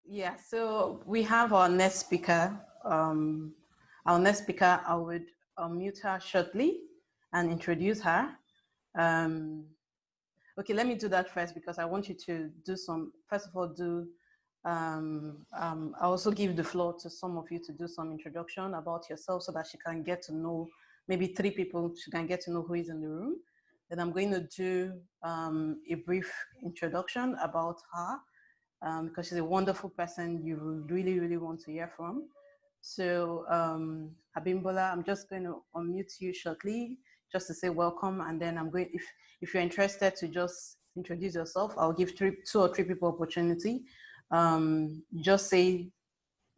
Yeah, so we have our next speaker. I would unmute her shortly and introduce her. Okay, let me do that first because I want you to do some, first of all, I also give the floor to some of you to do some introduction about yourself so that she can get to know, maybe 3 people, she can get to know who is in the room. Then I'm going to do a brief introduction about her because she's a wonderful person you will really, really want to hear from. So Abimbola, I'm just going to unmute you shortly just to say welcome, and then I'm going, if you're interested to just introduce yourself, I'll give 2 or 3 people opportunity. Just say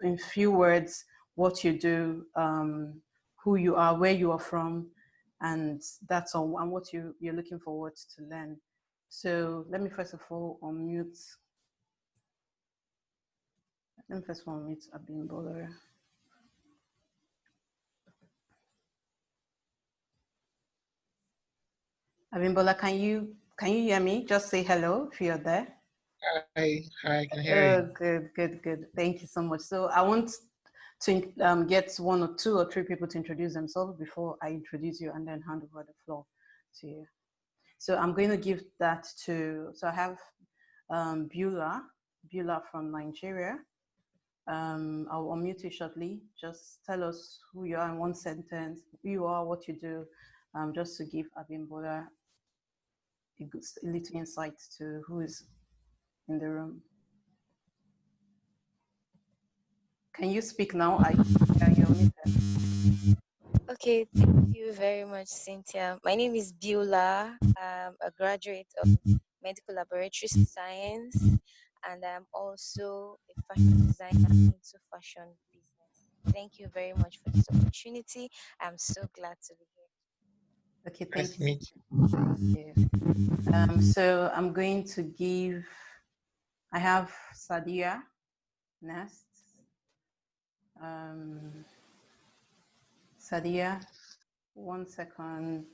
in few words what you do, who you are, where you are from, and that's all, and what you're looking forward to learn. So let me first of all unmute. Let me first of all unmute Abimbola. Abimbola, can you hear me? Just say hello if you're there. Hi, I can hear you. Good. Thank you so much. So I want to get 1 or 2 or 3 people to introduce themselves before I introduce you and then hand over the floor to you. So I'm going to give that to, so I have Beulah from Nigeria. I'll unmute you shortly. Just tell us who you are in 1 sentence, who you are, what you do, just to give Abimbola a little insight to who is in the room. Can you speak now? You're muted. Okay, thank you very much, Cynthia. My name is Beulah. I'm a graduate of Medical Laboratory Science, and I'm also a fashion designer into fashion business. Thank you very much for this opportunity. I'm so glad to be here. Okay, Nice thank to meet you. So I'm going to give, I have Sadia next. Sadia, 1 second.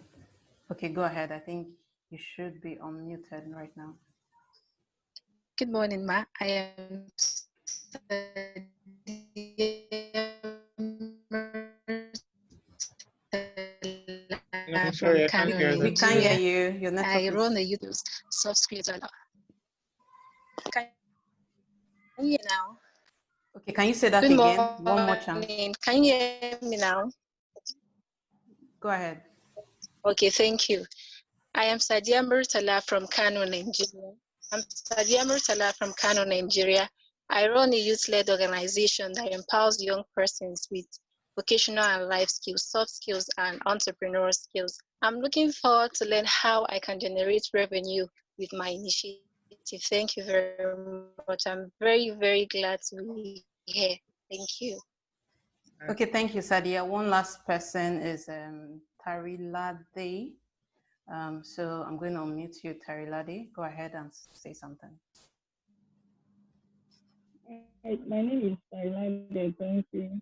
Okay, go ahead. I think you should be unmuted right now. Good morning, Ma. I am I'm sorry, I can't hear We that. can't hear you. Your network I run a YouTube soft skills. Can you hear now? Okay, can you say that Good again? Morning. One more chance. Can you hear me now? Go ahead. Okay, thank you. I am Sadia Murtala from Kano, Nigeria. I run a youth-led organization that empowers young persons with vocational and life skills, soft skills, and entrepreneurial skills. I'm looking forward to learn how I can generate revenue with my initiative. Thank you very much. I'm very, very glad to be here. Thank you. Okay, thank you, Sadia. One last person is Tarilade. So I'm going to unmute you, Tarilade. Go ahead and say something. Hi, my name is Tarilade Adebakin.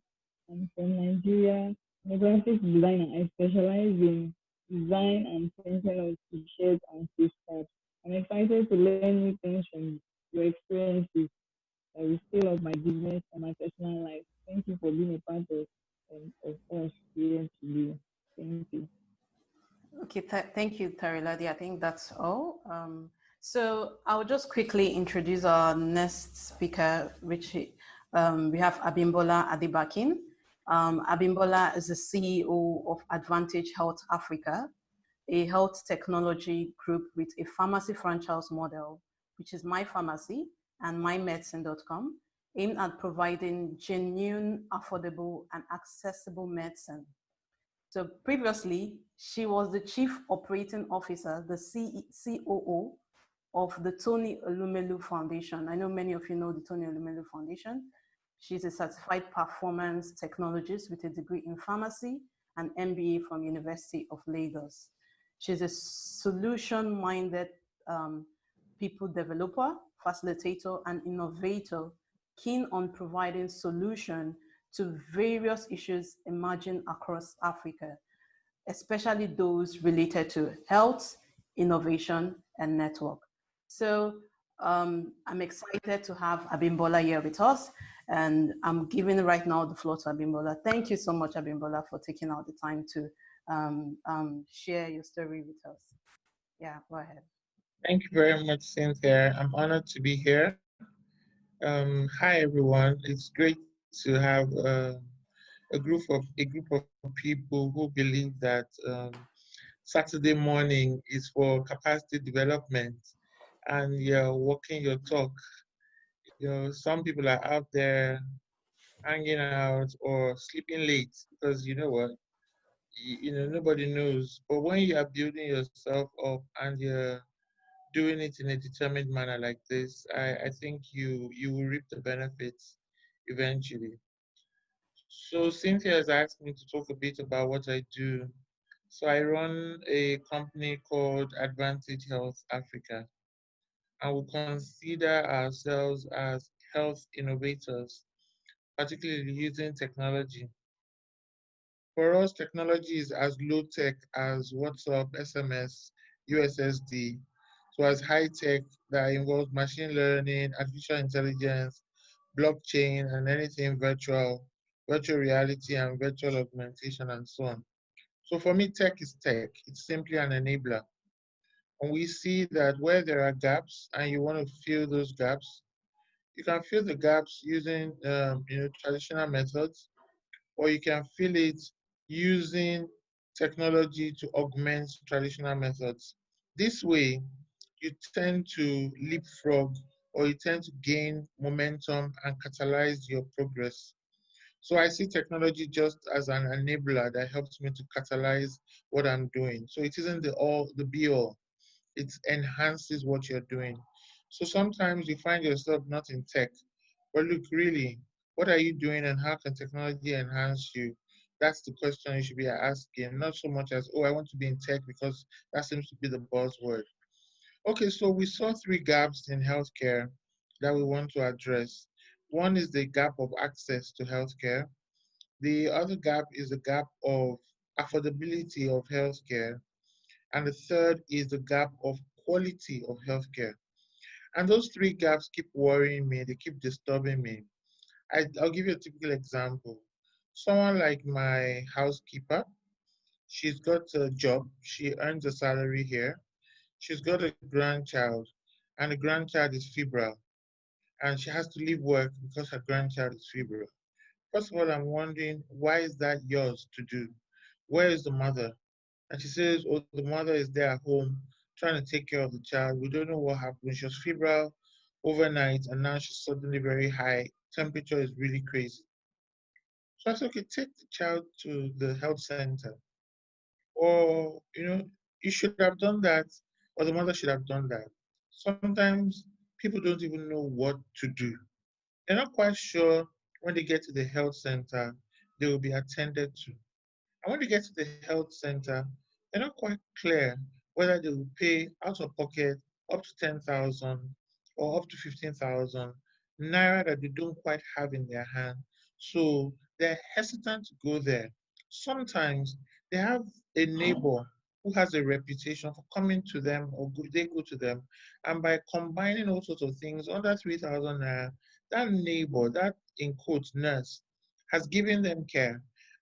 I'm from Nigeria. I'm a graphic designer. I specialize in design and printing of t-shirts and postcards. I'm excited to learn new things from your experiences that will scale up my business and my personal life. Thank you for being a part of us here today. Thank you. Okay, thank you, Tarilade. I think that's all. So I'll just quickly introduce our next speaker, which we have Abimbola Adebakin. Abimbola is the CEO of Advantage Health Africa, a health technology group with a pharmacy franchise model, which is My Pharmacy and MyMedicine.com, aimed at providing genuine, affordable, and accessible medicine. So previously, she was the Chief Operating Officer, the COO of the Tony Elumelu Foundation. I know many of you know the Tony Elumelu Foundation. She's a certified performance technologist with a degree in pharmacy and MBA from University of Lagos. She's a solution-minded people developer, facilitator, and innovator, keen on providing solutions to various issues emerging across Africa, especially those related to health, innovation, and network. So I'm excited to have Abimbola here with us, and I'm giving right now the floor to Abimbola. Thank you so much, Abimbola, for taking out the time to share your story with us. Yeah, go ahead. Thank you very much, Cynthia. I'm honored to be here. Hi everyone. It's great to have a group of people who believe that Saturday morning is for capacity development, and you're walking your talk. Some people are out there hanging out or sleeping late because you know what, nobody knows. But when you are building yourself up and you're doing it in a determined manner like this, I think you will reap the benefits eventually. So Cynthia has asked me to talk a bit about what I do. So I run a company called Advantage Health Africa, and we consider ourselves as health innovators, particularly using technology. For us, technology is as low tech as WhatsApp, SMS, USSD, so as high tech that involves machine learning, artificial intelligence, blockchain, and anything virtual, virtual reality, and virtual augmentation, and so on. So for me, tech is tech. It's simply an enabler. And we see that where there are gaps and you want to fill those gaps, you can fill the gaps using traditional methods, or you can fill it using technology to augment traditional methods. This way, you tend to leapfrog, or you tend to gain momentum and catalyze your progress. So I see technology just as an enabler that helps me to catalyze what I'm doing. So it isn't the be all. It enhances what you're doing. So sometimes you find yourself not in tech, but look, really, what are you doing and how can technology enhance you? That's the question you should be asking, not so much as, oh, I want to be in tech because that seems to be the buzzword. Okay, so we saw three gaps in healthcare that we want to address. One is the gap of access to healthcare. The other gap is the gap of affordability of healthcare. And the third is the gap of quality of healthcare. And those three gaps keep worrying me, they keep disturbing me. I'll give you a typical example. Someone like my housekeeper, she's got a job, she earns a salary here, she's got a grandchild, and the grandchild is febrile, and she has to leave work because her grandchild is febrile. First of all, I'm wondering, why is that yours to do? Where is the mother? And she says, oh, the mother is there at home trying to take care of the child. We don't know what happened. She was febrile overnight, and now she's suddenly very high. Temperature is really crazy. So I said, okay, take the child to the health center. Or, you should have done that, or the mother should have done that. Sometimes people don't even know what to do. They're not quite sure when they get to the health center, they will be attended to. And when they get to the health center, they're not quite clear whether they will pay out of pocket up to 10,000 or up to 15,000 naira that they don't quite have in their hand. So they're hesitant to go there. Sometimes they have a neighbor who has a reputation for coming to them, or they go to them, and by combining all sorts of things under 3,000 naira, that neighbor, that in quotes nurse, has given them care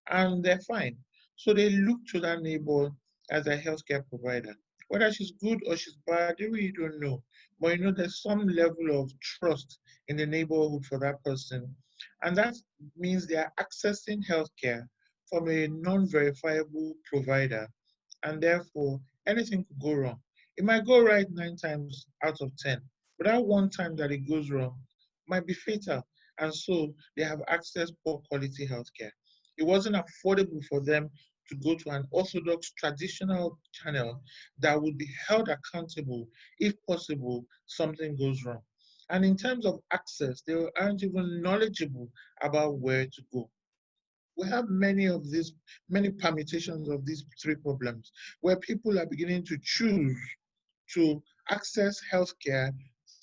and they're fine. So they look to that neighbor as a healthcare provider. Whether she's good or she's bad, they really don't know. But there's some level of trust in the neighborhood for that person. And that means they are accessing healthcare from a non-verifiable provider. And therefore, anything could go wrong. It might go right 9 times out of 10, but that one time that it goes wrong might be fatal. And so they have accessed poor quality healthcare. It wasn't affordable for them to go to an orthodox traditional channel that would be held accountable if possible something goes wrong. And in terms of access, they aren't even knowledgeable about where to go. We have many permutations of these three problems where people are beginning to choose to access healthcare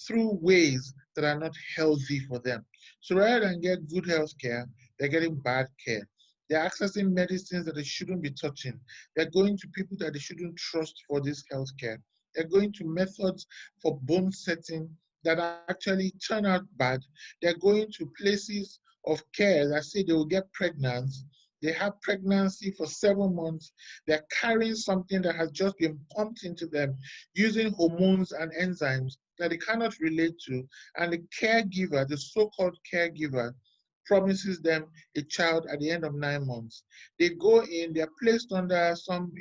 through ways that are not healthy for them. So rather than get good healthcare, they're getting bad care. They're accessing medicines that they shouldn't be touching. They're going to people that they shouldn't trust for this healthcare. They're going to methods for bone setting that actually turn out bad. They're going to places of care that say they will get pregnant. They have pregnancy for 7 months. They're carrying something that has just been pumped into them using hormones and enzymes that they cannot relate to. And the caregiver, the so-called caregiver, promises them a child at the end of 9 months. They go in, they're placed under some,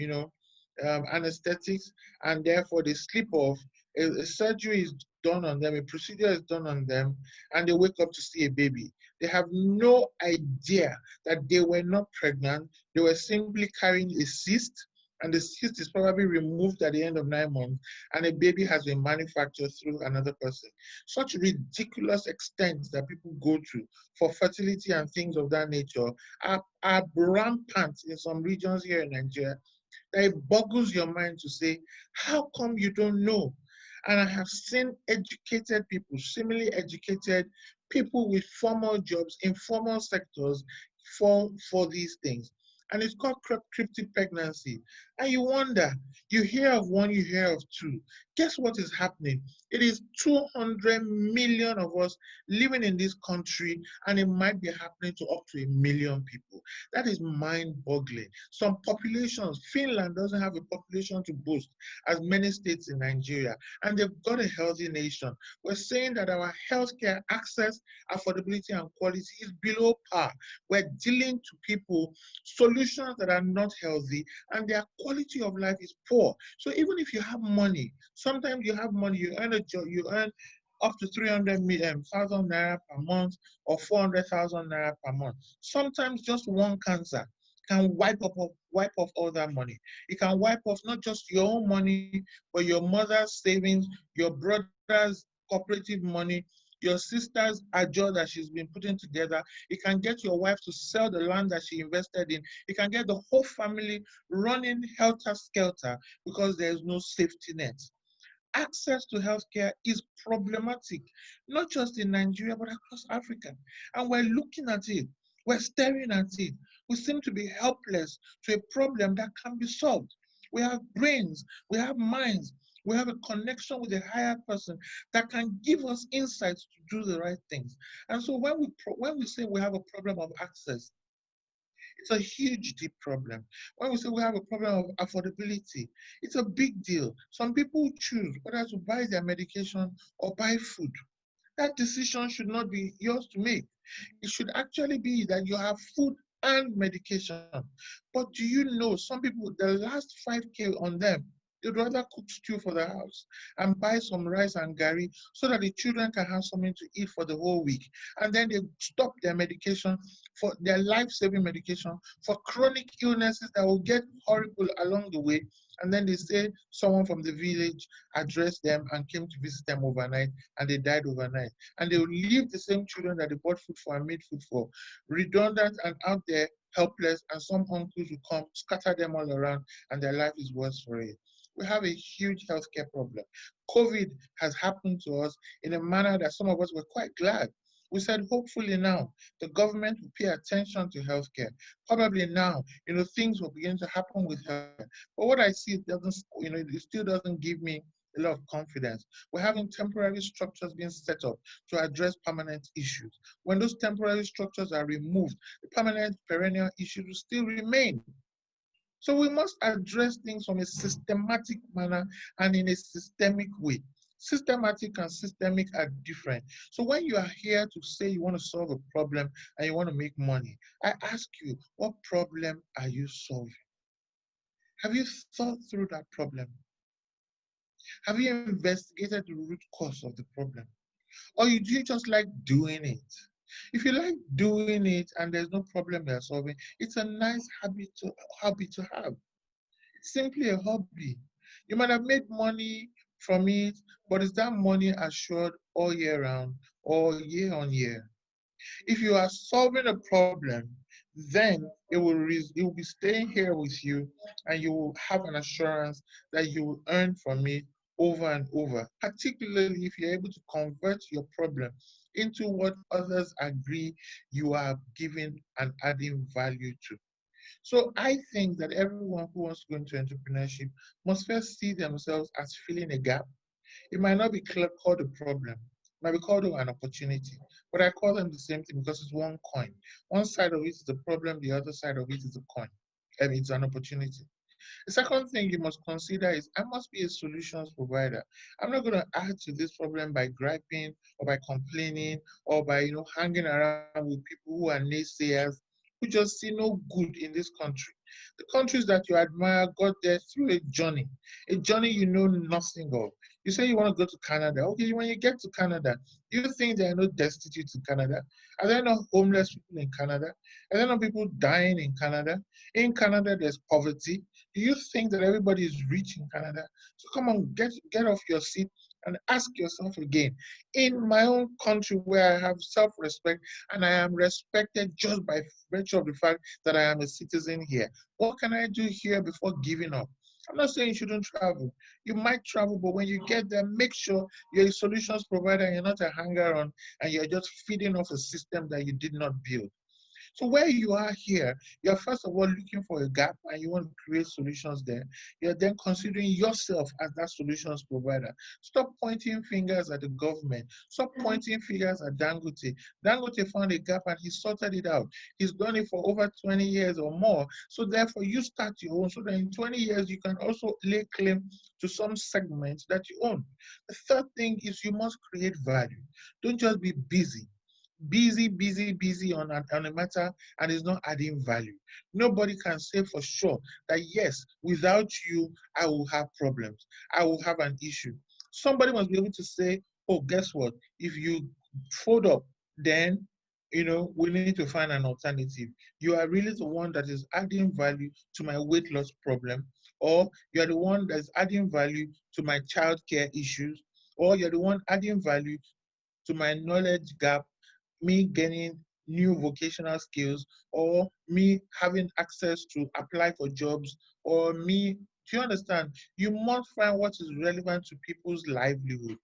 anesthetics, and therefore they sleep off. A surgery is done on them, a procedure is done on them, and they wake up to see a baby. They have no idea that they were not pregnant. They were simply carrying a cyst, and the cyst is probably removed at the end of 9 months, and a baby has been manufactured through another person. Such ridiculous extents that people go through for fertility and things of that nature are rampant in some regions here in Nigeria, that it boggles your mind to say, how come you don't know? And I have seen educated people, similarly educated people with formal jobs in formal sectors for these things. And it's called cryptic pregnancy. And you wonder, you hear of one, you hear of two. Guess what is happening? It is 200 million of us living in this country, and it might be happening to up to 1 million people. That is mind-boggling. Some populations, Finland doesn't have a population to boast as many states in Nigeria, and they've got a healthy nation. We're saying that our healthcare access, affordability, and quality is below par. We're dealing to people solutions that are not healthy, and their quality of life is poor. So even if you have money, sometimes you have money, you earn a job, you earn up to 300,000 naira per month or 400,000 naira per month. Sometimes just one cancer can wipe off all that money. It can wipe off not just your own money, but your mother's savings, your brother's cooperative money, your sister's ajo that she's been putting together. It can get your wife to sell the land that she invested in. It can get the whole family running helter-skelter because there is no safety net. Access to healthcare is problematic, not just in Nigeria, but across Africa. And we're looking at it, we're staring at it. We seem to be helpless to a problem that can be solved. We have brains, we have minds, we have a connection with a higher person that can give us insights to do the right things. And so when we say we have a problem of access, it's a huge, deep problem. When we say we have a problem of affordability, it's a big deal. Some people choose whether to buy their medication or buy food. That decision should not be yours to make. It should actually be that you have food and medication. But do you know some people, the last 5K on them, they'd rather cook stew for the house and buy some rice and gari so that the children can have something to eat for the whole week. And then they stop their medication, for their life-saving medication, for chronic illnesses that will get horrible along the way. And then they say someone from the village addressed them and came to visit them overnight, and they died overnight. And they will leave the same children that they bought food for and made food for, redundant and out there, helpless, and some uncles will come, scatter them all around, and their life is worse for it. We have a huge healthcare problem. COVID has happened to us in a manner that some of us were quite glad. We said, hopefully now, the government will pay attention to healthcare. Probably now, things will begin to happen with healthcare. But what I see, it still doesn't give me a lot of confidence. We're having temporary structures being set up to address permanent issues. When those temporary structures are removed, the permanent perennial issues will still remain. So we must address things from a systematic manner and in a systemic way. Systematic and systemic are different. So when you are here to say you want to solve a problem and you want to make money, I ask you, what problem are you solving? Have you thought through that problem? Have you investigated the root cause of the problem? Or do you just like doing it? If you like doing it and there's no problem you're solving, it's a nice hobby to have. It's simply a hobby. You might have made money from it, but is that money assured all year round or year on year? If you are solving a problem, then it will be staying here with you, and you will have an assurance that you will earn from it over and over, particularly if you're able to convert your problem into what others agree you are giving and adding value to. So I think that everyone who wants to go into entrepreneurship must first see themselves as filling a gap. It might not be called a problem, Might be called an opportunity, but I call them the same thing because it's one coin. One side of it is the problem, the other side of it is the coin. And it's an opportunity. The second thing you must consider is I must be a solutions provider. I'm not going to add to this problem by griping or by complaining or by hanging around with people who are naysayers who just see no good in this country. The countries that you admire got there through a journey you know nothing of. You say you want to go to Canada. Okay, when you get to Canada, do you think there are no destitute in Canada? Are there no homeless people in Canada? Are there no people dying in Canada? In Canada, there's poverty. Do you think that everybody is rich in Canada? So come on, get off your seat and ask yourself again. In my own country where I have self-respect and I am respected just by virtue of the fact that I am a citizen here, what can I do here before giving up? I'm not saying you shouldn't travel. You might travel, but when you get there, make sure you're a solutions provider and you're not a hanger-on and you're just feeding off a system that you did not build. So where you are here, you're first of all looking for a gap and you want to create solutions there. You're then considering yourself as that solutions provider. Stop pointing fingers at the government. Stop pointing fingers at Dangote. Dangote found a gap and he sorted it out. He's done it for over 20 years or more. So therefore you start your own so that in 20 years you can also lay claim to some segments that you own. The third thing is you must create value. Don't just be busy. Busy on a matter and is not adding value. Nobody can say for sure that yes, without you, I will have problems. I will have an issue. Somebody must be able to say, oh, guess what? If you fold up, then we need to find an alternative. You are really the one that is adding value to my weight loss problem, or you're the one that's adding value to my child care issues, or you're the one adding value to my knowledge gap, me gaining new vocational skills, or me having access to apply for jobs, or me, do you understand? You must find what is relevant to people's livelihood.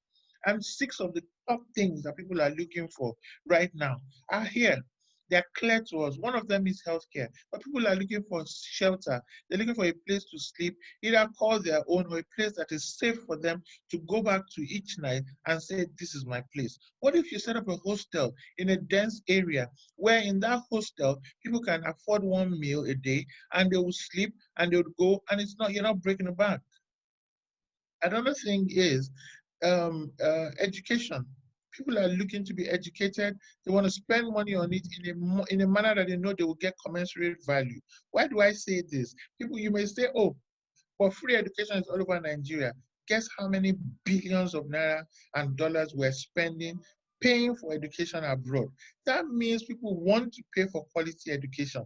And six of the top things that people are looking for right now are here. They're clear to us. One of them is healthcare. But people are looking for shelter. They're looking for a place to sleep, either call their own or a place that is safe for them to go back to each night and say, this is my place. What if you set up a hostel in a dense area where in that hostel people can afford one meal a day and they will sleep and they would go and you're not breaking the bank. Another thing is education. People are looking to be educated. They want to spend money on it in a manner that they know they will get commensurate value. Why do I say this? People, you may say, oh, but free education is all over Nigeria. Guess how many billions of naira and dollars we're spending paying for education abroad? That means people want to pay for quality education.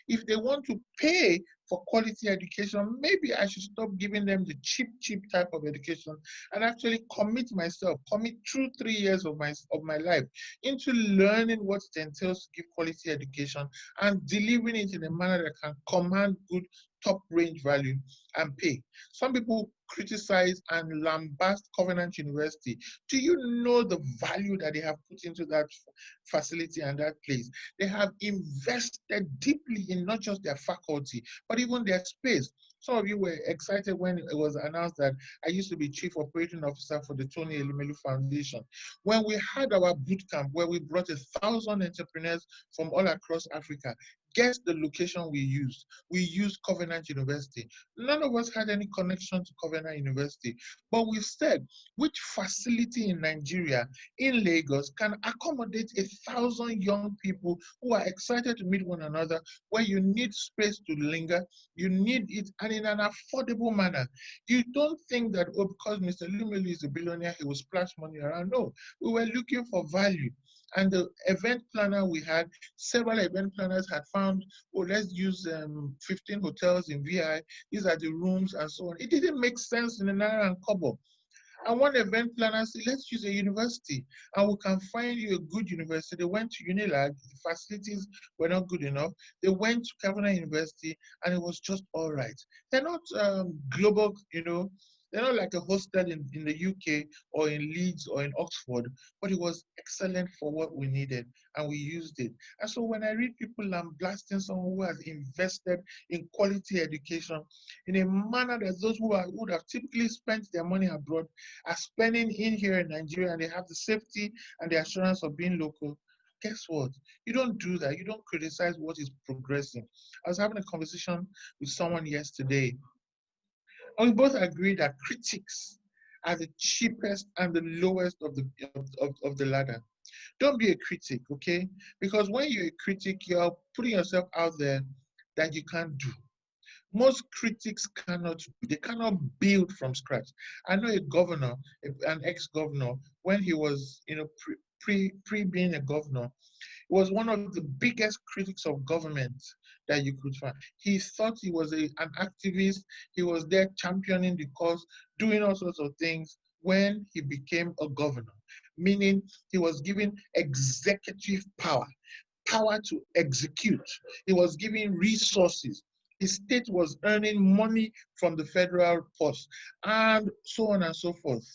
If they want to pay for quality education, maybe I should stop giving them the cheap type of education and actually commit 2-3 years of my life into learning what it entails to give quality education and delivering it in a manner that can command good top range value and pay. Some people criticize and lambast Covenant University. Do you know the value that they have put into that facility and that place? They have invested deeply in not just their faculty, but even their space. Some of you were excited when it was announced that I used to be Chief Operating Officer for the Tony Elumelu Foundation. When we had our boot camp where we brought 1,000 entrepreneurs from all across Africa, guess the location we used? We used Covenant University. None of us had any connection to Covenant University, but we said, which facility in Nigeria, in Lagos, can accommodate 1,000 young people who are excited to meet one another, where you need space to linger, you need it, and in an affordable manner. You don't think that, oh, because Mr. Lumelu is a billionaire, he will splash money around. No, we were looking for value. And the event planner we had, several event planners had found, oh, let's use 15 hotels in VI. These are the rooms and so on. It didn't make sense in the naira and kobo. And one event planner said, let's use a university and we can find you a good university. They went to Unilag, the facilities were not good enough. They went to Covenant University and it was just all right. They're not global, They're not like a hostel in the UK or in Leeds or in Oxford, but it was excellent for what we needed and we used it. And so when I read people blasting someone who has invested in quality education in a manner that those would have typically spent their money abroad are spending in here in Nigeria, and they have the safety and the assurance of being local, guess what? You don't do that. You don't criticize what is progressing. I was having a conversation with someone yesterday, and we both agree that critics are the cheapest and the lowest of the ladder. Don't be a critic, okay? Because when you're a critic, you're putting yourself out there that you can't do. Most critics cannot do. They cannot build from scratch. I know a governor, an ex-governor, when he was, pre being a governor, was one of the biggest critics of government that you could find. He thought he was an activist. He was there championing the cause, doing all sorts of things when he became a governor, meaning he was given executive power, power to execute. He was given resources. His state was earning money from the federal purse, and so on and so forth.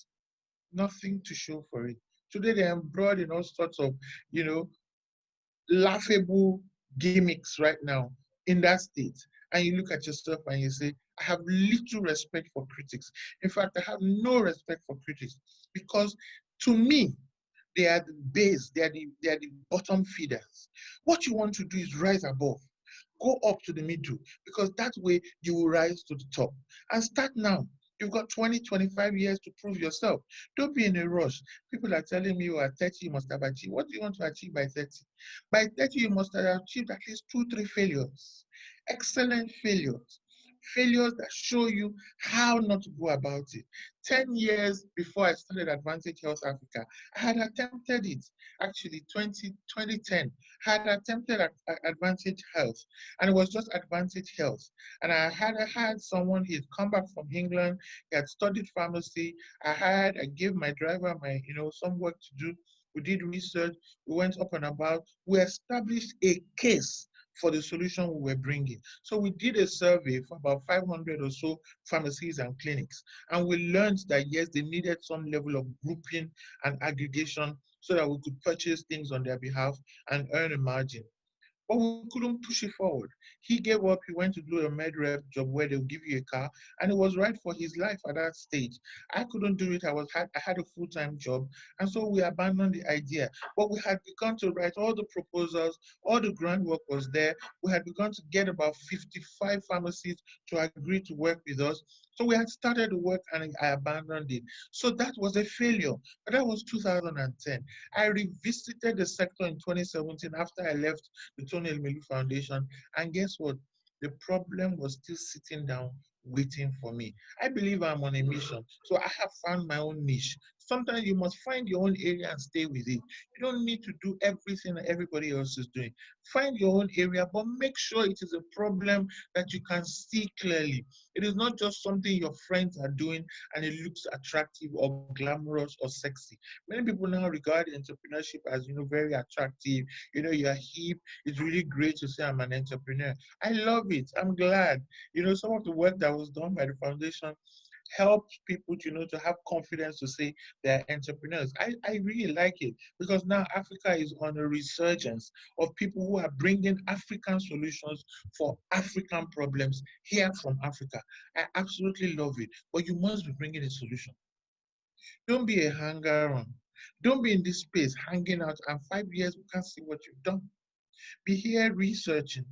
Nothing to show for it. Today they're embroiled in all sorts of, you know, laughable gimmicks right now in that state. And you look at yourself and you say, I have little respect for critics. In fact, I have no respect for critics because to me, they are the base, they are the bottom feeders. What you want to do is rise above. Go up to the middle because that way you will rise to the top. And start now. You've got 20, 25 years to prove yourself. Don't be in a rush. People are telling me you are 30, you must have achieved. What do you want to achieve by 30? By 30, you must have achieved at least 2, 3 failures. Excellent failures. Failures that show you how not to go about it. 10 years before I started Advantage Health Africa, I had attempted it. Actually, 2010, I had attempted Advantage Health, and it was just Advantage Health. And I had someone, he had come back from England, he had studied pharmacy. I gave my driver some work to do. We did research, we went up and about, we established a case for the solution we were bringing. So we did a survey for about 500 or so pharmacies and clinics, and we learned that yes, they needed some level of grouping and aggregation so that we could purchase things on their behalf and earn a margin. But we couldn't push it forward. He gave up, he went to do a med rep job where they'll give you a car, and it was right for his life at that stage. I couldn't do it, I had a full-time job, and so we abandoned the idea. But we had begun to write all the proposals, all the groundwork was there. We had begun to get about 55 pharmacies to agree to work with us. So we had started the work and I abandoned it. So that was a failure, but that was 2010. I revisited the sector in 2017 after I left the Tony Elmelu Foundation. And guess what? The problem was still sitting down waiting for me. I believe I'm on a mission. So I have found my own niche. Sometimes you must find your own area and stay with it. You don't need to do everything that everybody else is doing. Find your own area, but make sure it is a problem that you can see clearly. It is not just something your friends are doing and it looks attractive or glamorous or sexy. Many people now regard entrepreneurship as, very attractive. You're hip. It's really great to say I'm an entrepreneur. I love it. I'm glad. Some of the work that was done by the foundation helps people to have confidence to say they're entrepreneurs. I really like it because now Africa is on a resurgence of people who are bringing African solutions for African problems here from Africa. I absolutely love it, but you must be bringing a solution. Don't be a hanger-on. Don't be in this space hanging out and 5 years we can't see what you've done. Be here researching.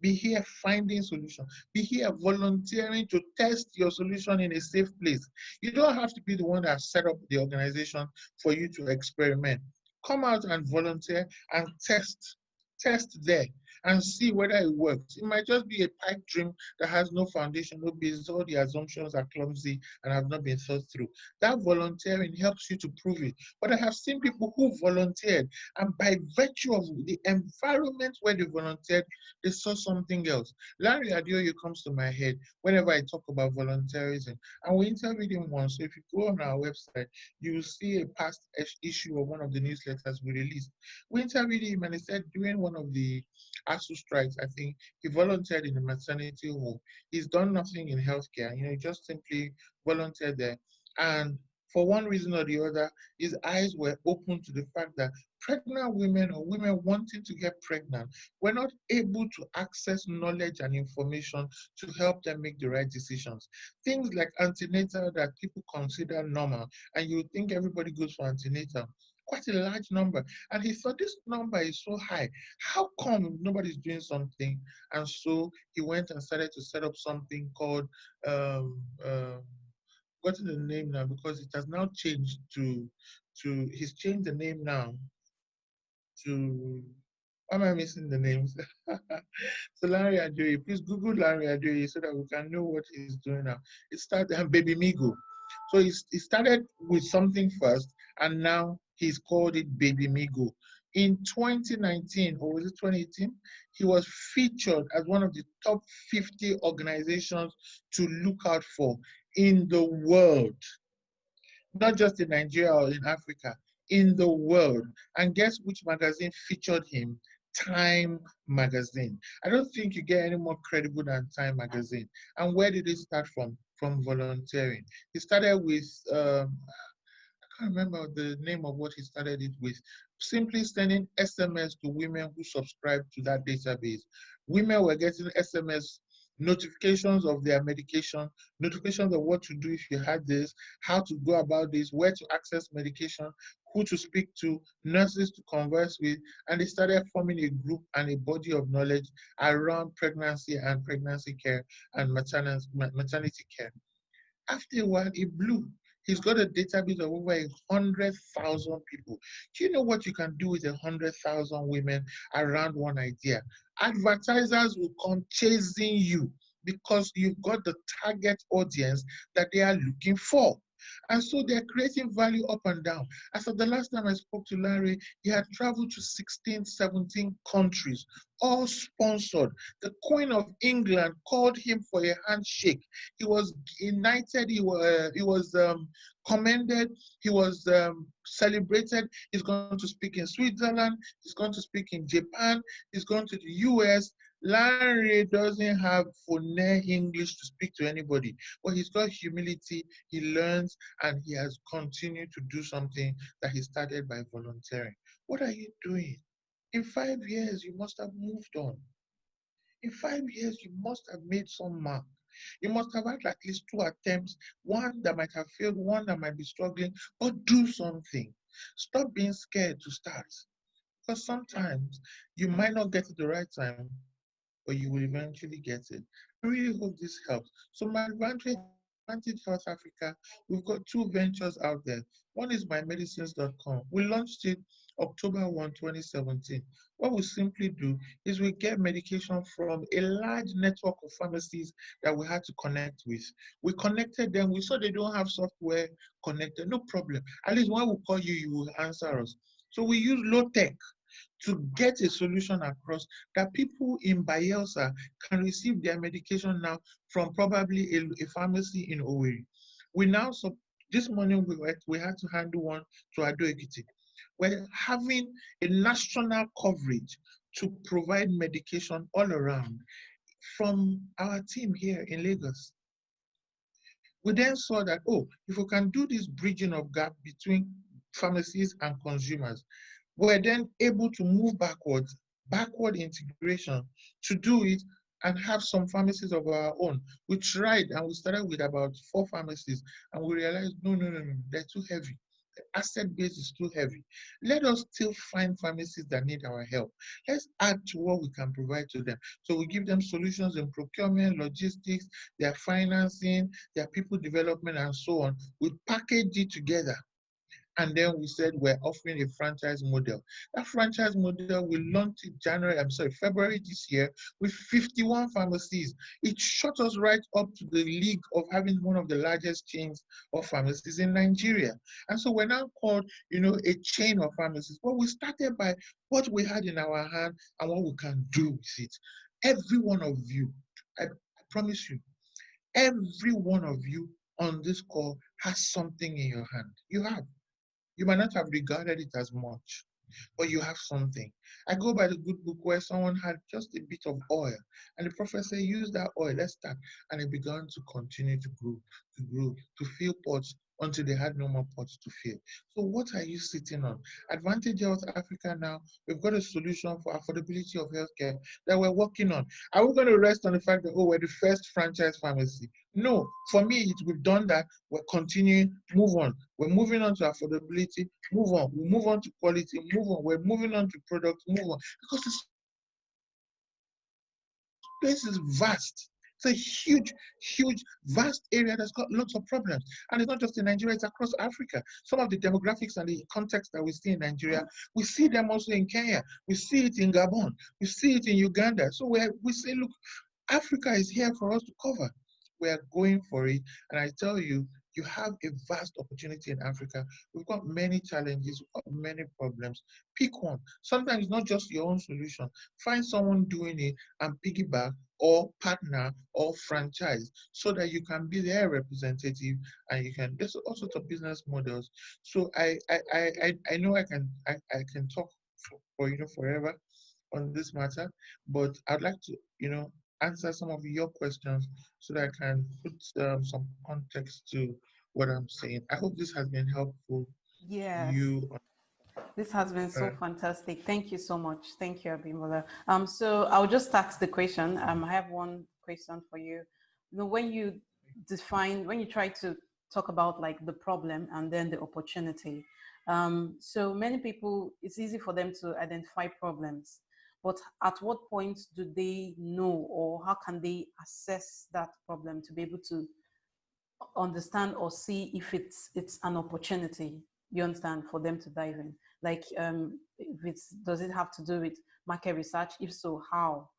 Be here finding solutions. Be here volunteering to test your solution in a safe place. You don't have to be the one that set up the organization for you to experiment. Come out and volunteer and test. Test there and see whether it works. It might just be a pipe dream that has no foundation, no basis. All the assumptions are clumsy and have not been thought through. That volunteering helps you to prove it. But I have seen people who volunteered, and by virtue of the environment where they volunteered, they saw something else. Larry Adioye comes to my head whenever I talk about volunteerism. And we interviewed him once. So if you go on our website, you will see a past issue of one of the newsletters we released. We interviewed him and he said during one of the ASU strikes, I think he volunteered in a maternity home. He's done nothing in healthcare, he just simply volunteered there. And for one reason or the other, his eyes were open to the fact that pregnant women or women wanting to get pregnant were not able to access knowledge and information to help them make the right decisions. Things like antenatal that people consider normal, and you would think everybody goes for antenatal, quite a large number. And he thought this number is so high. How come nobody's doing something? And so he went and started to set up something called um, um, forgotten the name now because it has now changed to he's changed the name now to, why am I missing the names? So Larry Ajoyi, please Google Larry Ajoyi so that we can know what he's doing now. It started Baby Migo. So he started with something first, and now he's called it Baby Migo. In 2019, or was it 2018, he was featured as one of the top 50 organizations to look out for in the world, not just in Nigeria or in Africa, in the world. And guess which magazine featured him? Time magazine. I don't think you get any more credible than Time magazine. And where did it start from? From volunteering. He started with I can't remember the name of what he started it with. Simply sending SMS to women who subscribed to that database. Women were getting SMS notifications of their medication, notifications of what to do if you had this, how to go about this, where to access medication, who to speak to, nurses to converse with, and they started forming a group and a body of knowledge around pregnancy and pregnancy care and maternity care. After a while, it blew. He's got a database of over 100,000 people. Do you know what you can do with 100,000 women around one idea? Advertisers will come chasing you because you've got the target audience that they are looking for. And so they're creating value up and down. As of the last time I spoke to Larry, he had traveled to 16, 17 countries, all sponsored. The Queen of England called him for a handshake. He was united, he was commended, he was celebrated. He's going to speak in Switzerland, he's going to speak in Japan, he's going to the US. Larry doesn't have phone English to speak to anybody, but he's got humility, he learns, and he has continued to do something that he started by volunteering. What are you doing? In 5 years, you must have moved on. In 5 years, you must have made some mark. You must have had at least 2 attempts, one that might have failed, one that might be struggling, but do something. Stop being scared to start. Because sometimes you might not get it the right time, but you will eventually get it. I really hope this helps. So my Advantage South Africa, we've got two ventures out there. One is mymedicines.com. We launched it October 1, 2017. What we simply do is we get medication from a large network of pharmacies that we had to connect with. We connected them. We saw they don't have software connected. No problem. At least when we call you, you will answer us. So we use low tech to get a solution across that people in Bayelsa can receive their medication now from probably a pharmacy in Owerri. We now, so this morning we had to handle one to Adebakin. We're having a national coverage to provide medication all around from our team here in Lagos. We then saw that, oh, if we can do this bridging of gap between pharmacies and consumers, we're then able to move backwards, backward integration to do it and have some pharmacies of our own. We tried and we started with about 4 pharmacies and we realized, no, they're too heavy. The asset base is too heavy. Let us still find pharmacies that need our help. Let's add to what we can provide to them. So we give them solutions in procurement, logistics, their financing, their people development, and so on. We package it together. And then we said we're offering a franchise model. That franchise model we launched in February this year with 51 pharmacies. It shot us right up to the league of having one of the largest chains of pharmacies in Nigeria. And so we're now called, a chain of pharmacies. But we started by what we had in our hand and what we can do with it. Every one of you, I promise you, every one of you on this call has something in your hand. You have. You might not have regarded it as much, but you have something. I go by the good book where someone had just a bit of oil, and the prophet said, use that oil, let's start. And it began to continue to grow, to fill pots until they had no more pots to fill. So what are you sitting on? Advantage Health Africa now, we've got a solution for affordability of healthcare that we're working on. Are we going to rest on the fact that, oh, we're the first franchise pharmacy? No, for me, we've done that. We're continuing, move on. We're moving on to affordability, move on. We move on to quality, move on. We're moving on to products, move on. Because this place is vast. It's a huge, huge, vast area that's got lots of problems. And it's not just in Nigeria, it's across Africa. Some of the demographics and the context that we see in Nigeria, we see them also in Kenya. We see it in Gabon. We see it in Uganda. So we say, look, Africa is here for us to cover. We are going for it. And I tell you, you have a vast opportunity in Africa. We've got many challenges, we've got many problems. Pick one. Sometimes it's not just your own solution. Find someone doing it and piggyback or partner or franchise so that you can be their representative and you can, there's all sorts of business models. So I know I can talk for forever on this matter, but I'd like to answer some of your questions so that I can put some context to what I'm saying. I hope this has been helpful to Yes. you. This has been so fantastic. Thank you so much. Thank you, Abimbola. So I'll just start the question. I have one question for you. When you try to talk about like the problem and then the opportunity, so many people, it's easy for them to identify problems, but at what point do they know, or how can they assess that problem to be able to understand or see if it's an opportunity, you understand, for them to dive in? Like, if does it have to do with market research? If so, how?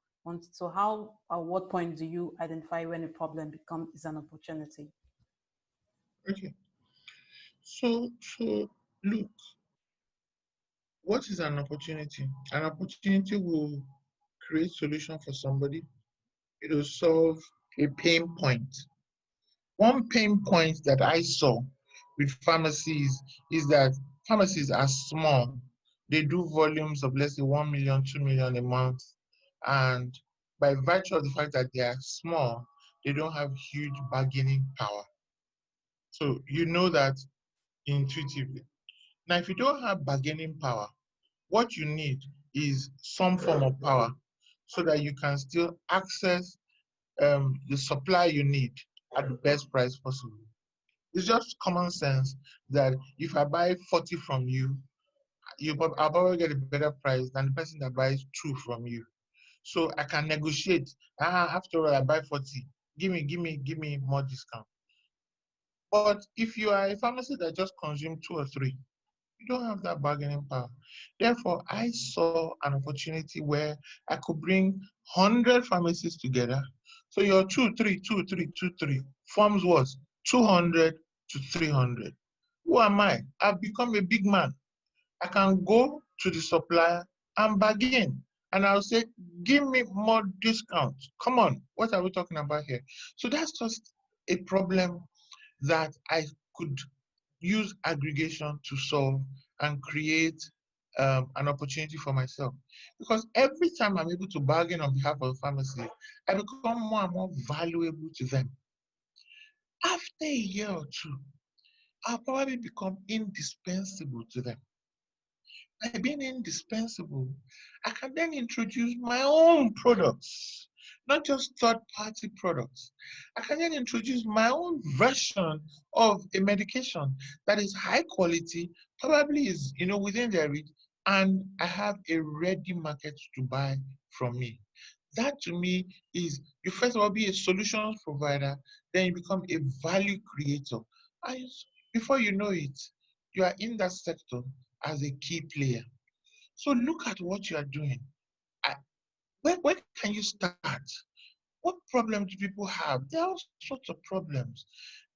So how, at what point do you identify when a problem becomes an opportunity? Okay. So look, what is an opportunity? An opportunity will create solution for somebody. It will solve a pain point. One pain point that I saw with pharmacies is that pharmacies are small. They do volumes of, let's say, 1 million, 2 million a month. And by virtue of the fact that they are small, they don't have huge bargaining power. So you know that intuitively. Now, if you don't have bargaining power, what you need is some form of power so that you can still access the supply you need at the best price possible. It's just common sense that if I buy 40 from you, I'll probably get a better price than the person that buys 2 from you. So I can negotiate. After all, I buy 40. Give me more discount. But if you are a pharmacy that just consumes 2 or 3, you don't have that bargaining power. Therefore, I saw an opportunity where I could bring 100 pharmacies together. So your 2, 3 forms what? 200 to 300. Who am I? I've become a big man. I can go to the supplier and bargain. And I'll say, give me more discount. Come on, what are we talking about here? So that's just a problem that I could use aggregation to solve and create an opportunity for myself. Because every time I'm able to bargain on behalf of the pharmacy, I become more and more valuable to them. After a year or two, I'll probably become indispensable to them. By being indispensable, I can then introduce my own products, not just third-party products. I can then introduce my own version of a medication that is high quality, probably is within their reach, and I have a ready market to buy from me. That to me is, you first of all be a solutions provider, then you become a value creator. And before you know it, you are in that sector as a key player. So look at what you are doing. Where can you start? What problem do people have? There are all sorts of problems.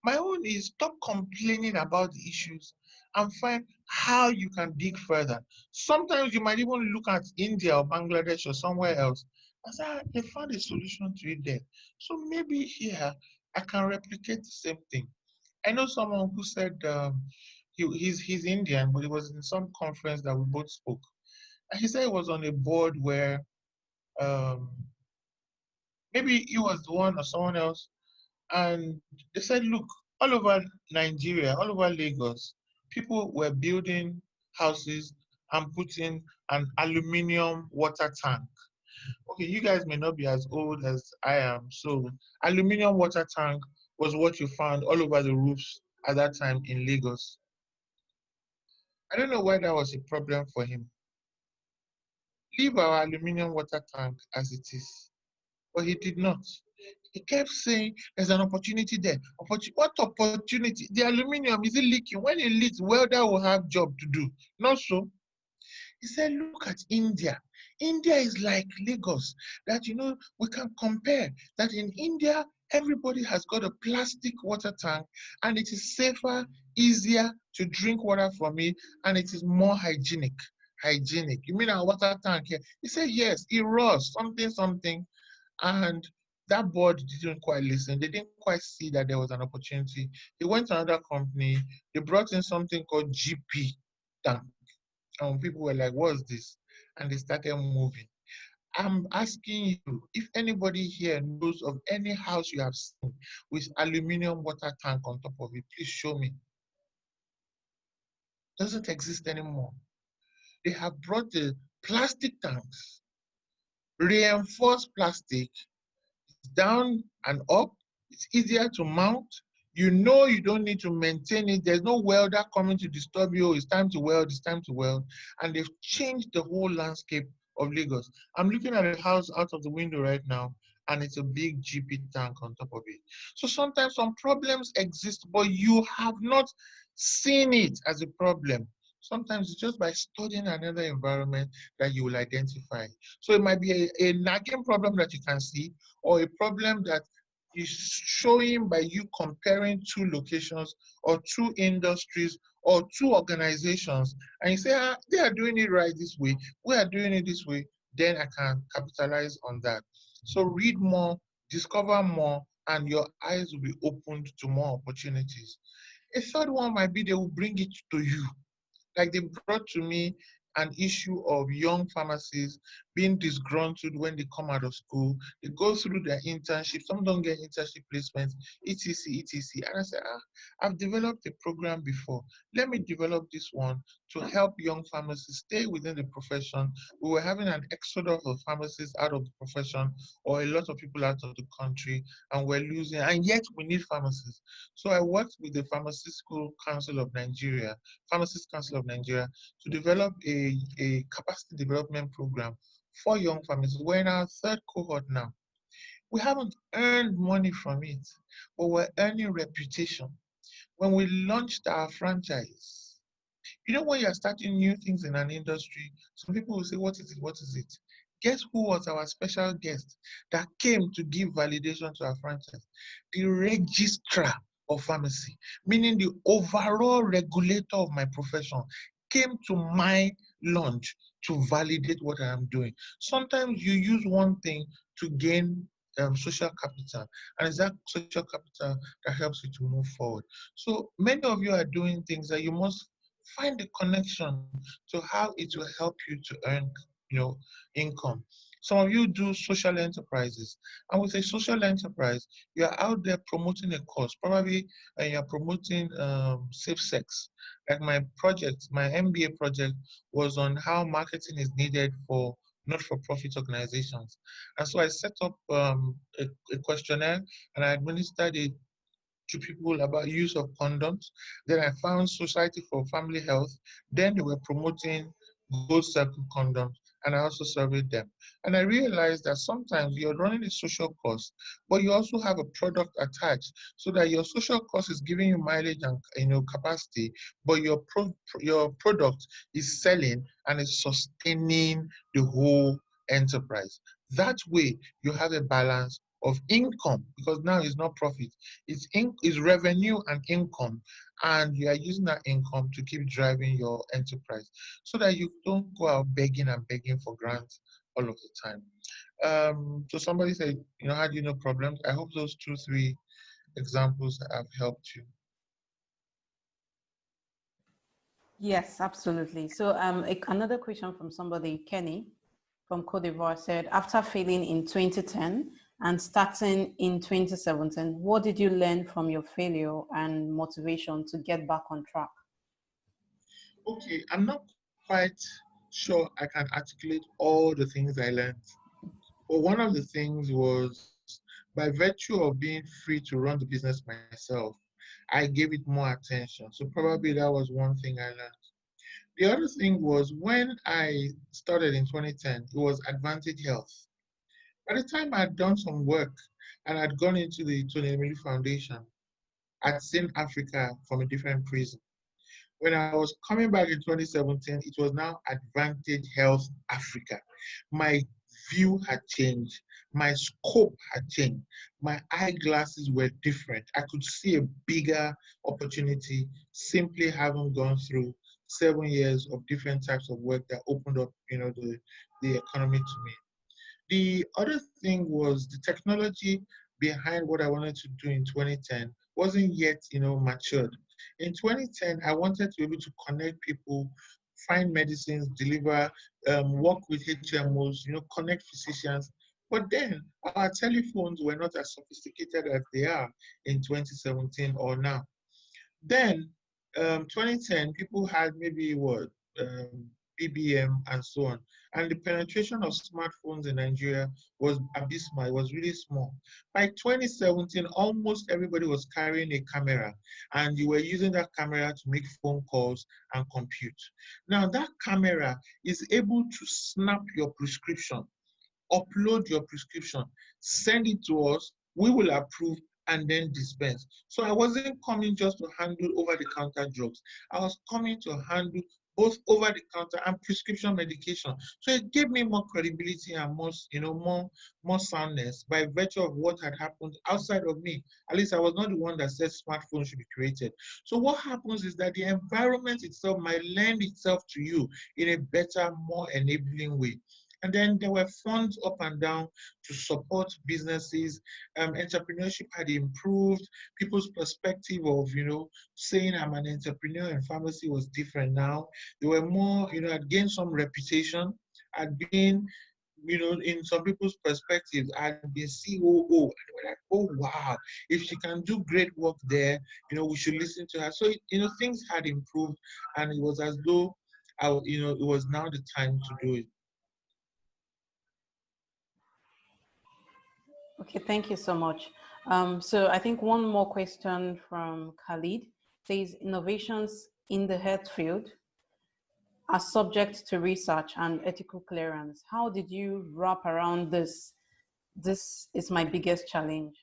My own is, stop complaining about the issues and find how you can dig further. Sometimes you might even look at India or Bangladesh or somewhere else and say, they found a solution to it there. So maybe here I can replicate the same thing. I know someone who said He's Indian, but he was in some conference that we both spoke. And he said he was on a board where um, maybe he was the one or someone else, and they said, look, all over Nigeria, all over Lagos, people were building houses and putting an aluminium water tank. Okay, you guys may not be as old as I am, so aluminium water tank was what you found all over the roofs at that time in Lagos. I don't know why that was a problem for him. Leave our aluminium water tank as it is. But he did not. He kept saying there's an opportunity there. What opportunity? The aluminium, is it leaking? When it leaks, welder will have job to do. Not so. He said, look at India. India is like Lagos. That, we can compare that in India, everybody has got a plastic water tank and it is safer, easier to drink water from it, and it is more hygienic. Hygienic. You mean our water tank here? He said, yes, it rust, something. And that board didn't quite listen. They didn't quite see that there was an opportunity. They went to another company. They brought in something called GP tank. And people were like, what's this? And they started moving. I'm asking you, if anybody here knows of any house you have seen with aluminium water tank on top of it, please show me. Doesn't exist anymore. They have brought the plastic tanks, reinforced plastic, down and up. It's easier to mount. You don't need to maintain it. There's no welder coming to disturb you. It's time to weld. It's time to weld. And they've changed the whole landscape of Lagos. I'm looking at a house out of the window right now, and it's a big GP tank on top of it. So sometimes some problems exist, but you have not seen it as a problem. Sometimes it's just by studying another environment that you will identify. So it might be a nagging problem that you can see, or a problem that is showing by you comparing two locations or two industries or two organizations, and you say, they are doing it right this way, we are doing it this way, then I can capitalize on that. So read more, discover more, and your eyes will be opened to more opportunities. A third one might be they will bring it to you. Like they brought to me an issue of young pharmacists being disgruntled when they come out of school. They go through their internship. Some don't get internship placements, etc., etc. And I said, I've developed a program before. Let me develop this one to help young pharmacists stay within the profession. We were having an exodus of pharmacists out of the profession, or a lot of people out of the country, and we're losing, and yet we need pharmacists. So I worked with the Pharmaceutical Council of Nigeria, Pharmacist Council of Nigeria, to develop a capacity development program for young pharmacists. We're in our third cohort now. We haven't earned money from it, but we're earning reputation. When we launched our franchise, when you're starting new things in an industry, some people will say, what is it? What is it? Guess who was our special guest that came to give validation to our franchise? The registrar of pharmacy, meaning the overall regulator of my profession, came to my launch to validate what I am doing. Sometimes you use one thing to gain social capital, and it's that social capital that helps you to move forward. So many of you are doing things that you must find the connection to how it will help you to earn, income. Some of you do social enterprises, and with a social enterprise, you are out there promoting a cause. Probably you're promoting safe sex. Like my MBA project was on how marketing is needed for not-for-profit organizations. And so I set up a questionnaire, and I administered it to people about use of condoms. Then I found Society for Family Health. Then they were promoting Gold Circle condoms, and I also surveyed them. And I realized that sometimes you're running a social cost, but you also have a product attached, so that your social cost is giving you mileage and capacity, but your product is selling and is sustaining the whole enterprise. That way, you have a balance of income, because now it's not profit, it's revenue and income, and you are using that income to keep driving your enterprise, so that you don't go out begging and begging for grants all of the time. So somebody said, how do you know problems? I hope those 2-3 examples have helped you. Yes, absolutely. So another question from somebody, Kenny from Cote d'Ivoire said, after failing in 2010 and starting in 2017, what did you learn from your failure and motivation to get back on track? Okay, I'm not quite sure I can articulate all the things I learned. But one of the things was by virtue of being free to run the business myself, I gave it more attention. So probably that was one thing I learned. The other thing was when I started in 2010, it was Advantage Health. By the time I'd done some work and I'd gone into the Tony Emily Foundation, I'd seen Africa from a different prism. When I was coming back in 2017, it was now Advantage Health Africa. My view had changed. My scope had changed. My eyeglasses were different. I could see a bigger opportunity simply having gone through 7 years of different types of work that opened up, the economy to me. The other thing was the technology behind what I wanted to do in 2010 wasn't yet, matured. In 2010, I wanted to be able to connect people, find medicines, deliver, work with HMOs, connect physicians. But then our telephones were not as sophisticated as they are in 2017 or now. Then, 2010, people had maybe what, BBM and so on. And the penetration of smartphones in Nigeria was abysmal, it was really small. By 2017, almost everybody was carrying a camera, and you were using that camera to make phone calls and compute. Now, that camera is able to snap your prescription, upload your prescription, send it to us, we will approve and then dispense. So I wasn't coming just to handle over-the-counter drugs. I was coming to handle both over-the-counter and prescription medication. So it gave me more credibility and more soundness by virtue of what had happened outside of me. At least I was not the one that said smartphones should be created. So what happens is that the environment itself might lend itself to you in a better, more enabling way. And then there were funds up and down to support businesses. Entrepreneurship had improved. People's perspective of, saying I'm an entrepreneur in pharmacy was different now. There were more, I'd gained some reputation. I'd been, in some people's perspectives, I'd been COO. And they were like, oh, wow, if she can do great work there, we should listen to her. So, things had improved, and it was as though, it was now the time to do it. Okay, thank you so much. So I think one more question from Khalid says, innovations in the health field are subject to research and ethical clearance. How did you wrap around this? This is my biggest challenge.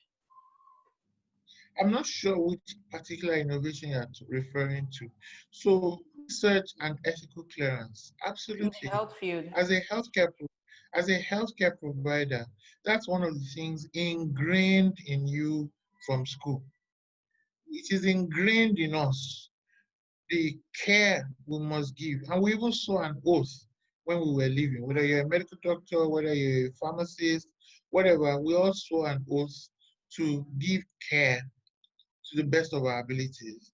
I'm not sure which particular innovation you're referring to. So research and ethical clearance, In the absolutely. health field. As a healthcare provider, that's one of the things ingrained in you from school. It is ingrained in us, the care we must give. And we even saw an oath when we were living, whether you're a medical doctor, whether you're a pharmacist, whatever, we all saw an oath to give care to the best of our abilities.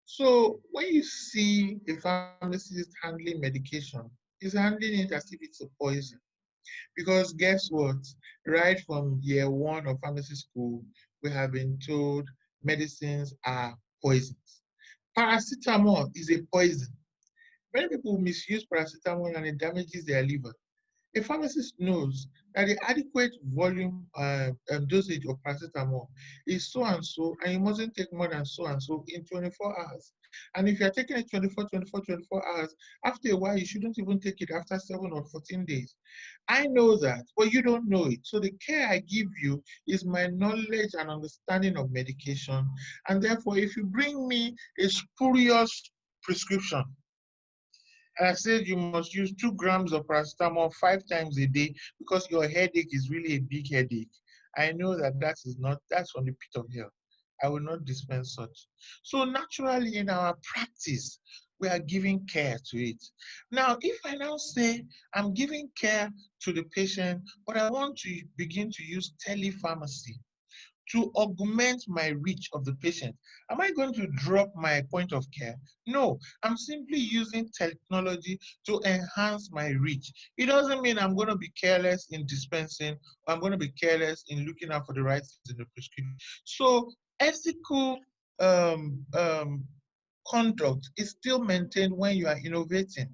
So when you see a pharmacist handling medication, he's handling it as if it's a poison. Because guess what? Right from year one of pharmacy school, we have been told medicines are poisons. Paracetamol is a poison. Many people misuse paracetamol and it damages their liver. A pharmacist knows that the adequate volume dosage of paracetamol is so and you mustn't take more than so and so in 24 hours. And if you're taking it 24 hours, after a while, you shouldn't even take it after 7 or 14 days. I know that, but you don't know it. So the care I give you is my knowledge and understanding of medication. And therefore, if you bring me a spurious prescription, and I said you must use 2 grams of paracetamol 5 times a day because your headache is really a big headache. I know that that's from the pit of hell. I will not dispense such. So naturally in our practice, we are giving care to it. Now, if I now say I'm giving care to the patient, but I want to begin to use telepharmacy to augment my reach of the patient. Am I going to drop my point of care? No, I'm simply using technology to enhance my reach. It doesn't mean I'm going to be careless in dispensing, or I'm going to be careless in looking out for the right things in the prescription. So ethical um, um, conduct is still maintained when you are innovating.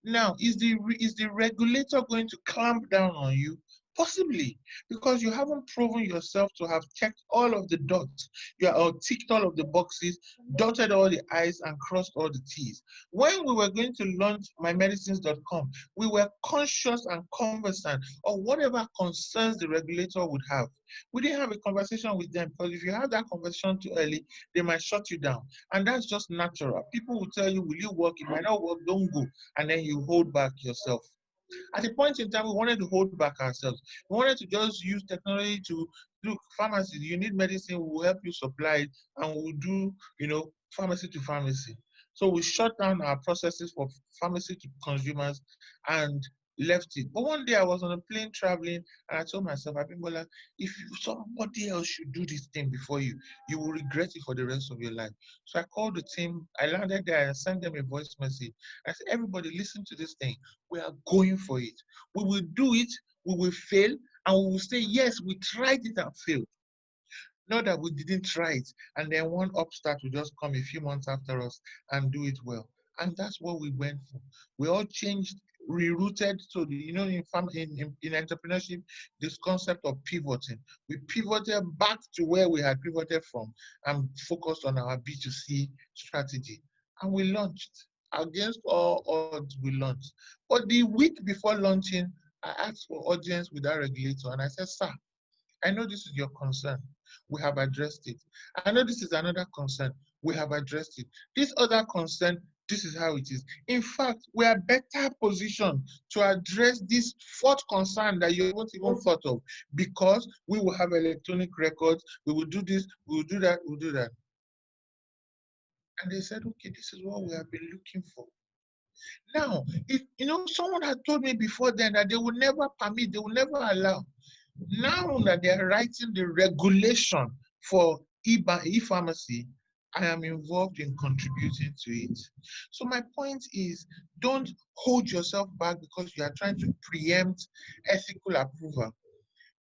Now, is the regulator going to clamp down on you? Possibly, because you haven't proven yourself to have checked all of the dots. You are ticked all of the boxes, dotted all the I's, and crossed all the T's. When we were going to launch mymedicines.com, we were conscious and conversant of whatever concerns the regulator would have. We didn't have a conversation with them, because if you have that conversation too early, they might shut you down. And that's just natural. People will tell you, will you work? It might not work, don't go. And then you hold back yourself. At a point in time, we wanted to hold back ourselves. We wanted to just use technology to look, pharmacy, you need medicine, we will help you supply it, and we'll do, pharmacy to pharmacy. So we shut down our processes for pharmacy to consumers and left it. But one day I was on a plane traveling, and I told myself, Abimbola, if somebody else should do this thing before you, you will regret it for the rest of your life. So I called the team, I landed there, and sent them a voice message. I said, everybody, listen to this thing. We are going for it. We will do it, we will fail, and we will say, yes, we tried it and failed. Not that we didn't try it, and then one upstart will just come a few months after us and do it well. And that's what we went for. We all changed, rerouted. So, in entrepreneurship, this concept of pivoting, we pivoted back to where we had pivoted from and focused on our B2C strategy. And we launched. Against all odds, we launched. But the week before launching, I asked for audience with that regulator, and I said, sir, I know this is your concern. We have addressed it. I know this is another concern. We have addressed it. This other concern, this is how it is. In fact, we are better positioned to address this fourth concern that you haven't even thought of, because we will have electronic records. We will do this, we will do that, we will do that. And they said, okay, this is what we have been looking for. Now, if someone had told me before then that they would never permit, they will never allow. Now that they are writing the regulation for e-pharmacy, I am involved in contributing to it. So my point is, don't hold yourself back because you are trying to preempt ethical approval.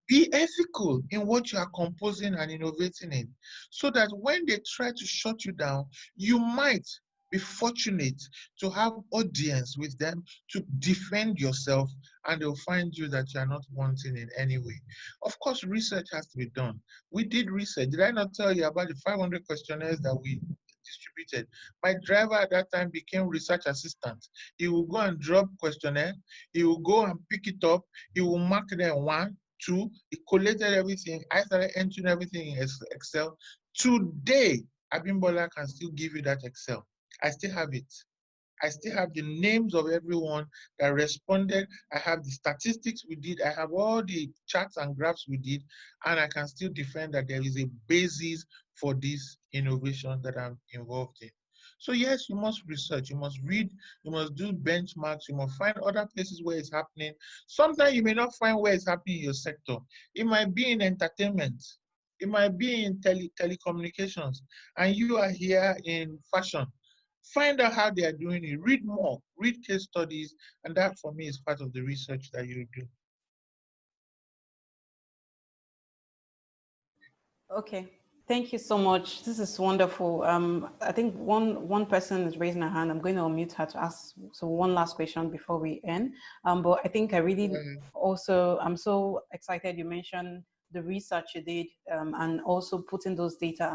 Be ethical in what you are composing and innovating in, so that when they try to shut you down, you might be fortunate to have audience with them to defend yourself, and they'll find you that you are not wanting in any way. Of course, research has to be done. We did research. Did I not tell you about the 500 questionnaires that we distributed? My driver at that time became research assistant. He will go and drop questionnaire. He will go and pick it up. He will mark them 1, 2. He collated everything. I started entering everything in Excel. Today, Abimbola can still give you that Excel. I still have it. I still have the names of everyone that responded. I have the statistics we did. I have all the charts and graphs we did, and I can still defend that there is a basis for this innovation that I'm involved in. So yes, you must research, you must read, you must do benchmarks, you must find other places where it's happening. Sometimes you may not find where it's happening in your sector. It might be in entertainment. It might be in telecommunications, and you are here in fashion. Find out how they are doing it. Read more. Read case studies. And that, for me, is part of the research that you do. Okay. Thank you so much. This is wonderful. I think one person is raising her hand. I'm going to unmute her to ask so one last question before we end. But I think I really also, I'm so excited you mentioned the research you did and also putting those data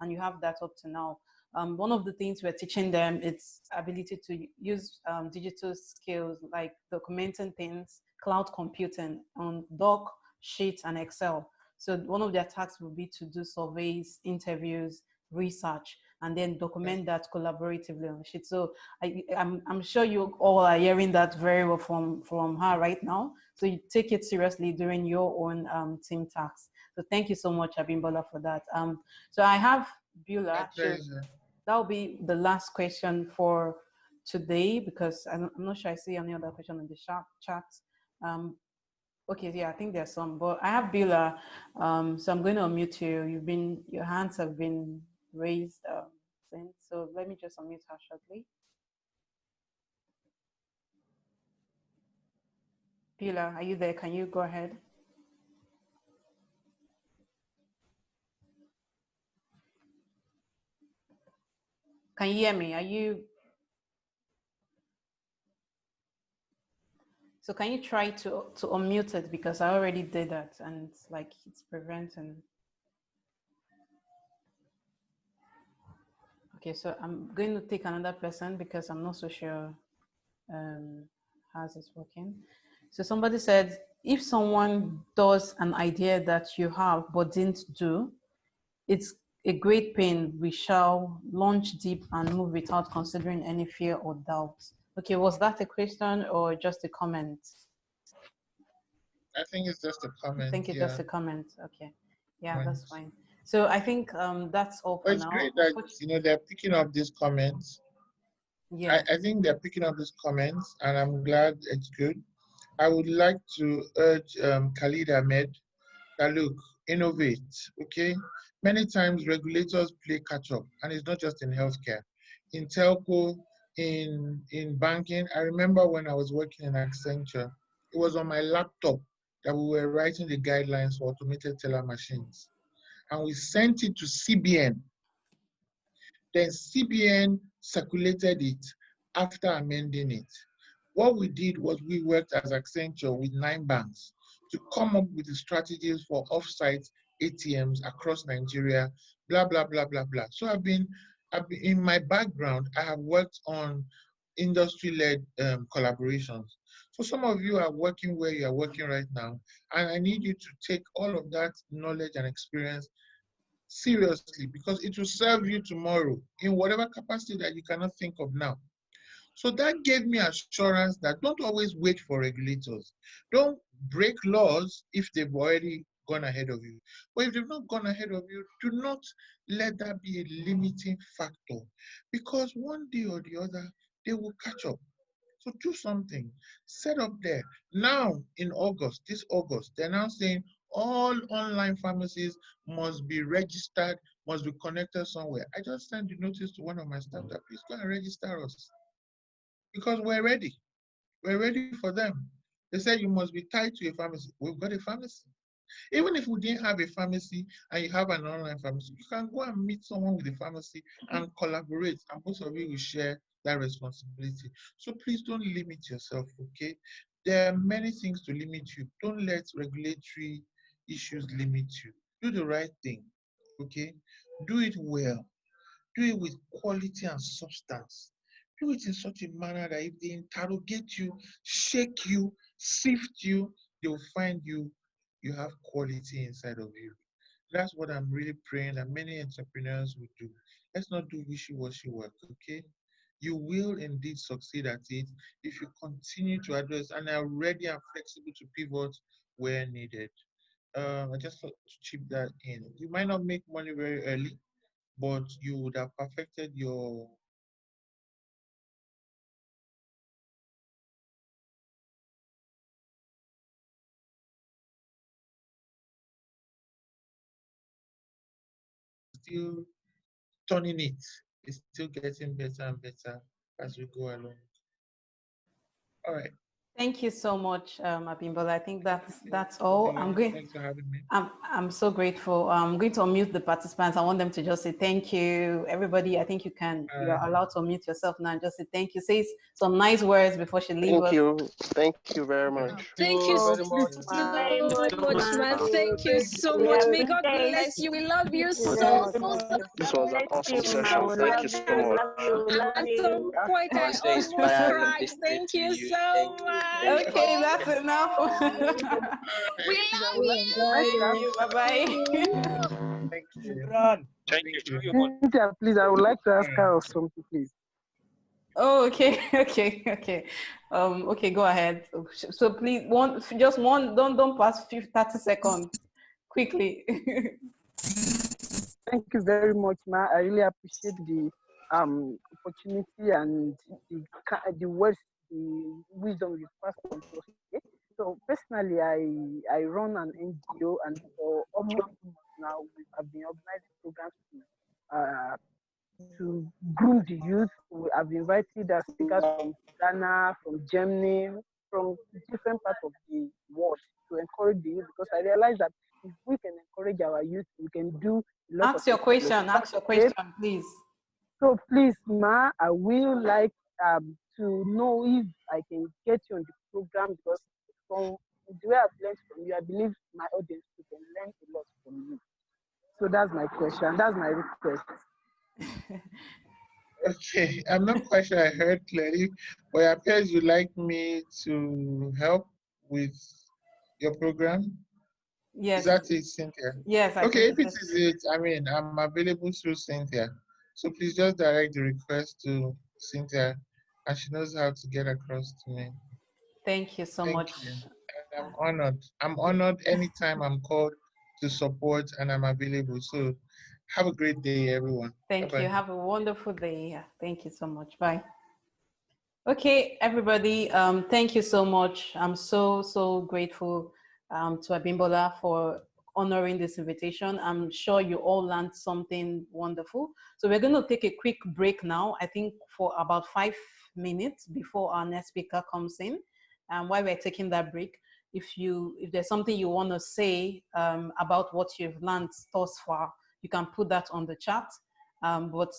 and you have that up to now. One of the things we're teaching them is ability to use digital skills like documenting things, cloud computing on doc, sheets, and Excel. So one of their tasks will be to do surveys, interviews, research, and then document that collaboratively on sheet. So I'm sure you all are hearing that very well from her right now. So you take it seriously during your own team tasks. So thank you so much, Abimbola, for that. So I have Beulah. That will be the last question for today because I'm not sure I see any other question in the chat. Okay, yeah, I think there's some, but I have Bila, so I'm going to unmute you. Your hands have been raised since, so let me just unmute her shortly. Bila, are you there? Can you go ahead? Can you hear me? So can you try to unmute it, because I already did that and it's like it's preventing. Okay, so I'm going to take another person because I'm not so sure how's it working. So somebody said, if someone does an idea that you have but didn't do, it's a great pain. We shall launch deep and move without considering any fear or doubt. Okay, was that a question or just a comment? I think it's just a comment. I think it's just a comment. Okay, yeah, Comment. that's fine. So I think that's all for It's now. great that they're picking up these comments. Yeah. I think they're picking up these comments, and I'm glad it's good. I would like to urge Khalid Ahmed that look, innovate, okay? Many times regulators play catch up, and it's not just in healthcare. In telco, in banking, I remember when I was working in Accenture, it was on my laptop that we were writing the guidelines for automated teller machines. And we sent it to CBN. Then CBN circulated it after amending it. What we did was we worked as Accenture with 9 banks to come up with the strategies for offsite ATMs across Nigeria, blah, blah, blah, blah, blah. So I've been in my background, I have worked on industry-led collaborations. So some of you are working where you are working right now, and I need you to take all of that knowledge and experience seriously, because it will serve you tomorrow in whatever capacity that you cannot think of now. So that gave me assurance that don't always wait for regulators. Don't break laws if they've already gone ahead of you. But if they've not gone ahead of you, do not let that be a limiting factor, because one day or the other, they will catch up. So do something, set up there. Now in August, this August, they're now saying all online pharmacies must be registered, must be connected somewhere. I just sent the notice to one of my staff that please go and register us, because we're ready. We're ready for them. They said you must be tied to a pharmacy. We've got a pharmacy. Even if we didn't have a pharmacy and you have an online pharmacy, you can go and meet someone with a pharmacy and collaborate, and both of you will share that responsibility. So please don't limit yourself, okay? There are many things to limit you. Don't let regulatory issues limit you. Do the right thing, okay? Do it well. Do it with quality and substance. Do it in such a manner that if they interrogate you, shake you, sift you, they'll find you have quality inside of you. That's what I'm really praying that many entrepreneurs will do. Let's not do wishy-washy work, okay? You will indeed succeed at it if you continue to address and are ready and flexible to pivot where needed. I just thought to chip that in. You might not make money very early, but you would have perfected your still turning it. It's still getting better and better as we go along. All right. Thank you so much, Abimbola. I think that's all. Thanks for having me. I'm so grateful. I'm going to unmute the participants. I want them to just say thank you. Everybody, I think you're allowed to unmute yourself now and just say thank you. Say some nice words before she leaves us. Thank you very much. Thank you so much, man. Thank you so much. May God bless you. We love you so, so, so. This was an awesome session. Thank you so much. At some point, I almost cried. Thank you so much. Okay, that's enough. We love you. Bye-bye. Thank you. Thank you. Cynthia, please, I would like to ask her something, please. Oh, okay, okay. Okay, go ahead. So please, don't pass 30 seconds quickly. Thank you very much, ma. I really appreciate the opportunity and the words, the wisdom you passed on to us today. So personally, I run an NGO, and for almost 2 months now, I've been organizing programs to groom the youth. We have invited speakers from Ghana, from Germany, from different parts of the world to encourage the youth, because I realize that if we can encourage our youth, we can do a lot of Ask your things. question. Ask your question, please. So please, Ma, I will like to know if I can get you on the program, because from the way I've learned from you, I believe my audience can learn a lot from you. So that's my question. That's my request. Okay, I'm not quite sure I heard clearly, but it appears you'd like me to help with your program. Yes. Is that it, Cynthia? Yes. Okay, if it is it, I mean, I'm available through Cynthia. So please just direct the request to Cynthia, and she knows how to get across to me. Thank you so much. You. And I'm honored. I'm honored anytime I'm called to support, and I'm available. So have a great day, everyone. Thank Bye-bye. you. Have a wonderful day. Thank you so much. Bye. Okay, everybody, thank you so much. I'm so grateful to Abimbola for honoring this invitation. I'm sure you all learned something wonderful. So we're going to take a quick break now, I think for about 5 minutes before our next speaker comes in. And while we're taking that break, if there's something you want to say about what you've learned thus far, you can put that on the chat. But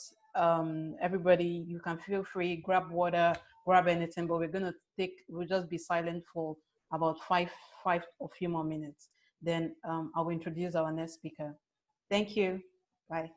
everybody, you can feel free, grab water, grab anything, but we'll just be silent for about five or few more minutes. Then I will introduce our next speaker. Thank you. Bye.